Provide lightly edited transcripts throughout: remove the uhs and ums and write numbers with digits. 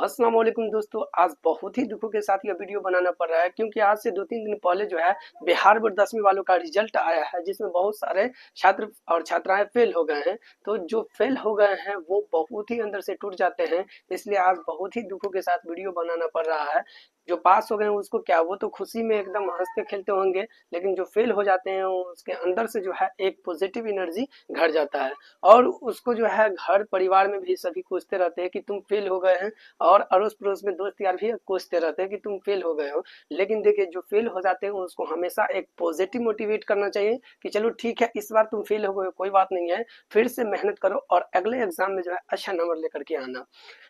अस्सलाम वालेकुम दोस्तों। आज बहुत ही दुखों के साथ यह वीडियो बनाना पड़ रहा है क्योंकि आज से 2-3 दिन पहले जो है बिहार बोर्ड 10वीं वालों का रिजल्ट आया है, जिसमें बहुत सारे छात्र और छात्राएं फेल हो गए हैं। तो जो फेल हो गए हैं वो बहुत ही अंदर से टूट जाते हैं, इसलिए आज बहुत ही दुखों के साथ वीडियो बनाना पड़ रहा है। जो पास हो गए हैं उसको क्या, वो तो खुशी में एकदम हंसते खेलते होंगे, लेकिन जो फेल हो जाते हैं उसके अंदर से जो है एक पॉजिटिव एनर्जी घर जाता है। और उसको जो है घर परिवार में भी सभी कोसते रहते हैं कि तुम फेल हो गए हैं, और अड़ोस पड़ोस में दोस्त यार भी कोसते रहते हैं कि तुम फेल हो गए हो। लेकिन देखिए, जो फेल हो जाते हैं उसको हमेशा एक पॉजिटिव मोटिवेट करना चाहिए कि चलो ठीक है, इस बार तुम फेल हो गए, कोई बात नहीं है, फिर से मेहनत करो और अगले एग्जाम में जो है अच्छा नंबर लेकर के आना।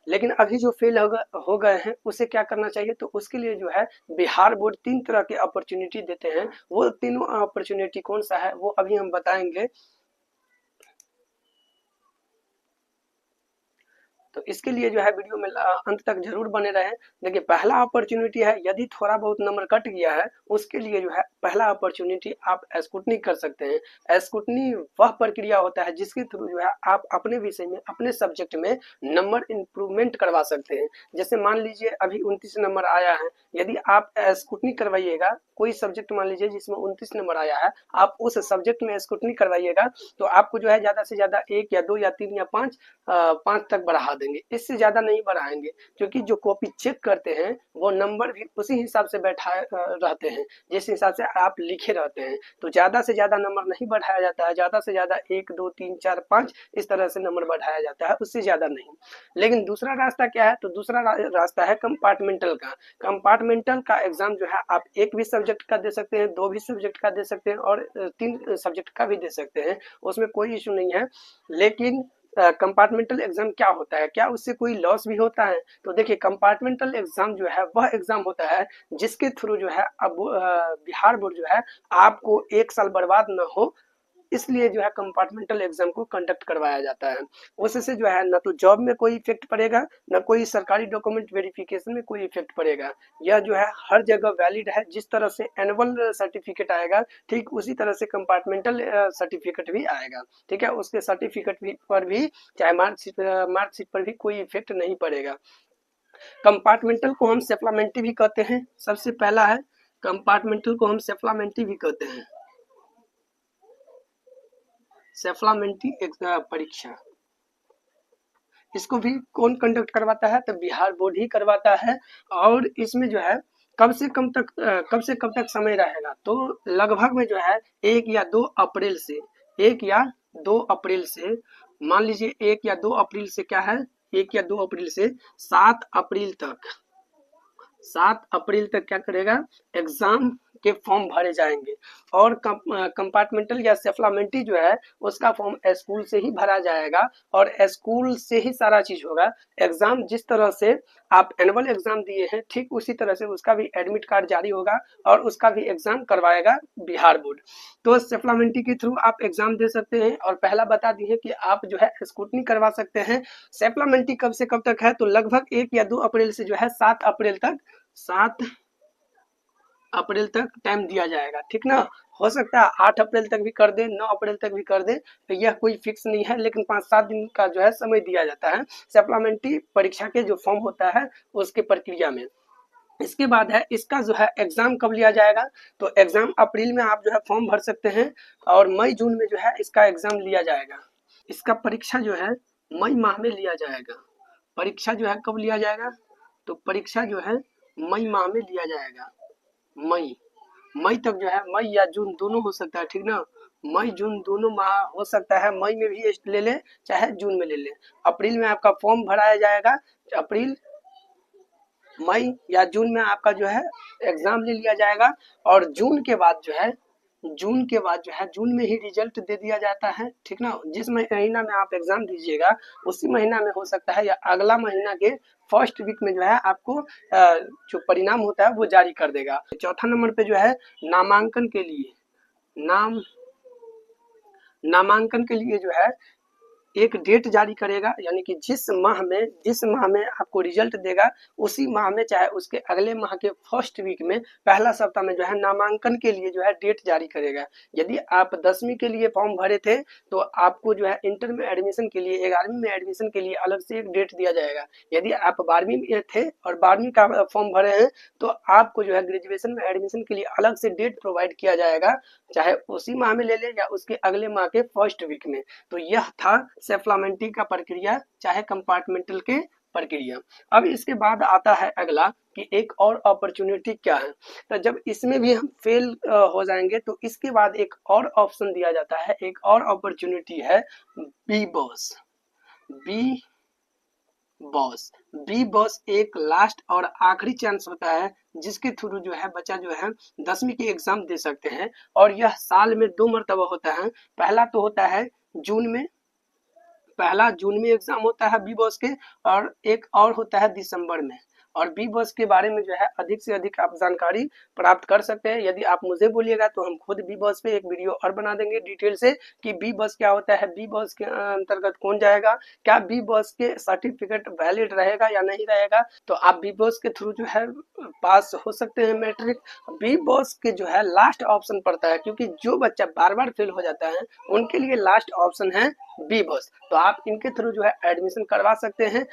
लेकिन अभी जो फेल हो गए हैं उसे क्या करना चाहिए, तो उसके लिए जो है बिहार बोर्ड 3 तरह के अपॉर्चुनिटी देते हैं। वो तीनों अपॉर्चुनिटी कौन सा है वो अभी हम बताएंगे। तो इसके लिए जो है वीडियो में अंत तक जरूर बने रहें। देखिए, पहला अपॉर्चुनिटी है, यदि थोड़ा बहुत नंबर कट गया है उसके लिए जो है पहला अपॉर्चुनिटी आप स्कूटनी कर सकते हैं। स्कूटनी वह प्रक्रिया होता है जिसके थ्रू जो है आप अपने विषय में, अपने सब्जेक्ट में नंबर इंप्रूवमेंट करवा सकते हैं। जैसे मान लीजिए अभी 29 नंबर आया है, यदि आप स्कूटनी करवाइएगा, कोई सब्जेक्ट मान लीजिए जिसमें 29 नंबर आया है, आप उस सब्जेक्ट में स्कूटनी करवाइएगा तो आपको जो है ज्यादा से ज्यादा 1 या 2 या 3 या 5 तक बढ़ा देंगे, इससे ज्यादा नहीं बढ़ाएंगे। क्योंकि जो कॉपी चेक करते हैं वो नंबर भी उसी हिसाब से बैठा रहते हैं जिस हिसाब से आप लिखे रहते हैं। तो ज्यादा से ज्यादा नंबर नहीं बढ़ाया जाता है, ज्यादा से ज्यादा 1 2 3 4 5 इस तरह से नंबर बढ़ाया जाता है, उससे ज्यादा नहीं। लेकिन दूसरा रास्ता क्या है, तो दूसरा रास्ता है कंपार्टमेंटल का। कंपार्टमेंटल का एग्जाम जो है आप एक भी सब्जेक्ट का दे सकते हैं, दो भी सब्जेक्ट का दे सकते हैं और 3 सब्जेक्ट का भी दे सकते हैं, उसमें कोई इशू नहीं है। लेकिन कंपार्टमेंटल एग्जाम क्या होता है, क्या उससे कोई लॉस भी होता है? तो देखिए, कंपार्टमेंटल एग्जाम जो है वह एग्जाम होता है जिसके थ्रू जो है अब बिहार बोर्ड जो है आपको 1 साल बर्बाद ना हो, इसलिए जो है कंपार्टमेंटल एग्जाम को कंडक्ट करवाया जाता है। उससे जो है ना तो जॉब में कोई इफेक्ट पड़ेगा, ना कोई सरकारी डॉक्यूमेंट वेरिफिकेशन में कोई इफेक्ट पड़ेगा। यह जो है हर जगह वैलिड है। जिस तरह से एनुअल सर्टिफिकेट आएगा, ठीक उसी तरह से कंपार्टमेंटल सर्टिफिकेट भी आएगा। ठीक है, उसके सर्टिफिकेट भी पर भी, चाहे मार्कशीट पर भी कोई इफेक्ट नहीं पड़ेगा। कंपार्टमेंटल को हम सप्लीमेंट्री भी कहते हैं। सबसे पहला है कंपार्टमेंटल को हम सप्लीमेंट्री भी कहते हैं, सप्लीमेंट्री परीक्षा। इसको भी कौन कंडक्ट करवाता है, तो बिहार बोर्ड ही करवाता है। और इसमें जो है कब से कब तक समय रहेगा, तो लगभग में जो है 1 या 2 अप्रैल से, 1 या 2 अप्रैल से, मान लीजिए 1 या 2 अप्रैल से क्या है, 1 या 2 अप्रैल से 7 अप्रैल तक, 7 अप्रैल तक क्या करेगा, एग्जाम के फॉर्म भरे जाएंगे। और कंपार्टमेंटल या सप्लीमेंट्री जो है उसका फॉर्म स्कूल से ही भरा जाएगा और स्कूल से ही सारा चीज होगा। एग्जाम जिस तरह से आप एनुअल एग्जाम दिए हैं, ठीक उसी तरह से उसका भी एडमिट कार्ड जारी होगा और उसका भी एग्जाम करवाएगा बिहार बोर्ड। तो सप्लीमेंट्री के थ्रू आप एग्जाम दे सकते हैं। और पहला बता दिए कि आप जो है स्कूटनी करवा सकते हैं। सप्लीमेंट्री कब से कब तक है, तो लगभग 1 या 2 अप्रैल से जो है 7 अप्रैल तक टाइम दिया जाएगा। ठीक ना, हो सकता है 8 अप्रैल तक भी कर दे, 9 अप्रैल तक भी कर दे, तो यह कोई फिक्स नहीं है, लेकिन 5-7 दिन का जो है समय दिया जाता है सप्लीमेंट्री परीक्षा के जो फॉर्म होता है उसके प्रक्रिया में। इसके बाद है इसका जो है एग्जाम कब लिया जाएगा, तो एग्जाम अप्रैल में आप जो है फॉर्म भर सकते हैं और मई जून में जो है इसका एग्जाम लिया जाएगा। इसका परीक्षा जो है मई माह में लिया जाएगा। परीक्षा जो है कब लिया जाएगा, तो परीक्षा जो है मई माह में लिया जाएगा। मई मई तक जो है, मई या जून दोनों हो सकता है। ठीक ना, मई जून दोनों माह हो सकता है, मई में भी ले ले चाहे जून में ले ले। अप्रैल में आपका फॉर्म भराया जाएगा, अप्रैल मई या जून में आपका जो है एग्जाम ले लिया जाएगा। और जून के बाद जो है, जून में ही रिजल्ट दे दिया जाता है। ठीक ना, जिस महीना में आप एग्जाम दीजिएगा उसी महीना में हो सकता है या अगला महीना के फर्स्ट वीक में जो है आपको जो परिणाम होता है वो जारी कर देगा। चौथा नंबर पे जो है नामांकन के लिए, नामांकन के लिए जो है एक डेट जारी करेगा, यानी कि जिस माह में आपको रिजल्ट देगा उसी माह में चाहे उसके अगले माह के फर्स्ट वीक में पहला सप्ताह में जो है नामांकन के लिए जो है डेट जारी करेगा। यदि आप 10वीं के लिए फॉर्म भरे थे तो आपको जो है इंटर में एडमिशन के लिए 11वीं में एडमिशन के लिए अलग से एक डेट दिया जाएगा। यदि आप 12वीं में थे और 12वीं का फॉर्म भरे हैं तो आपको जो है ग्रेजुएशन में एडमिशन के लिए अलग से डेट प्रोवाइड किया जाएगा, चाहे उसी माह में ले लें या उसके अगले माह के फर्स्ट वीक में। तो यह था सेफ्लामेंटी का प्रक्रिया, चाहे कंपार्टमेंटल के प्रक्रिया। अब इसके बाद आता है अगला कि एक और अपॉर्चुनिटी क्या है। तो जब इसमें भी हम फेल हो जाएंगे तो इसके बाद एक और ऑप्शन दिया जाता है, एक और अपॉर्चुनिटी है बी बॉस। बी बॉस एक लास्ट और आखिरी चांस होता है जिसके थ्रू जो है बच्चा जो है 10वीं की एग्जाम दे सकते हैं, और यह साल में 2 मरतबा होता है। पहला तो होता है जून में, पहला जून में एग्जाम होता है बी बॉस के, और एक और होता है दिसंबर में। और बी बॉस के बारे में जो है अधिक से अधिक आप जानकारी प्राप्त कर सकते हैं। यदि आप मुझे बोलिएगा तो हम खुद बी बॉस पे एक वीडियो और बना देंगे डिटेल से कि बी बॉस क्या होता है, बी बॉस के अंतर्गत कौन जाएगा, क्या बी बॉस के सर्टिफिकेट वैलिड रहेगा या नहीं रहेगा। तो आप बी बॉस के थ्रू जो है पास हो सकते हैं मैट्रिक। बी बॉस के जो है लास्ट ऑप्शन पड़ता है, क्योंकि जो बच्चा बार बार फेल हो जाता है उनके लिए लास्ट ऑप्शन है बी बॉस। तो आप इनके थ्रू जो है एडमिशन करवा सकते हैं।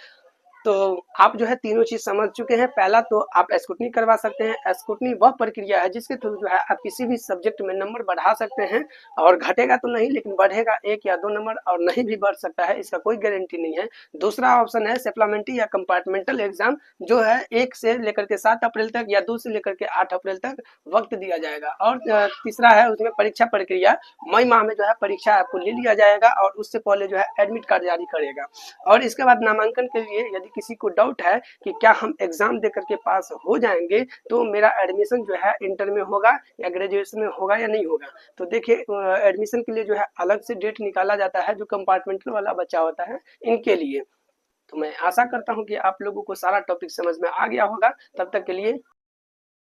तो आप जो है तीनों चीज समझ चुके हैं। पहला तो आप स्क्रूटनी करवा सकते हैं। स्क्रूटनी वह प्रक्रिया है जिसके थ्रू जो है आप किसी भी सब्जेक्ट में नंबर बढ़ा सकते हैं, और घटेगा तो नहीं लेकिन बढ़ेगा 1 या 2 नंबर, और नहीं भी बढ़ सकता है, इसका कोई गारंटी नहीं है। दूसरा ऑप्शन है सप्लीमेंट्री या कंपार्टमेंटल एग्जाम, जो है 1 से लेकर के 7 अप्रैल तक या 2 से लेकर के 8 अप्रैल तक वक्त दिया जाएगा। और तीसरा है उसमें परीक्षा प्रक्रिया, मई माह में जो है परीक्षा आपको ले लिया जाएगा और उससे पहले जो है एडमिट कार्ड जारी करेगा। और इसके बाद नामांकन के लिए यदि किसी को डाउट है कि क्या हम एग्जाम दे करके पास हो जाएंगे, तो मेरा एडमिशन जो है इंटर में होगा या ग्रेजुएशन में होगा या नहीं होगा, तो देखिए एडमिशन के लिए जो है अलग से डेट निकाला जाता है जो कंपार्टमेंटल वाला बच्चा होता है इनके लिए। तो मैं आशा करता हूं कि आप लोगों को सारा टॉपिक समझ में आ गया होगा। तब तक के लिए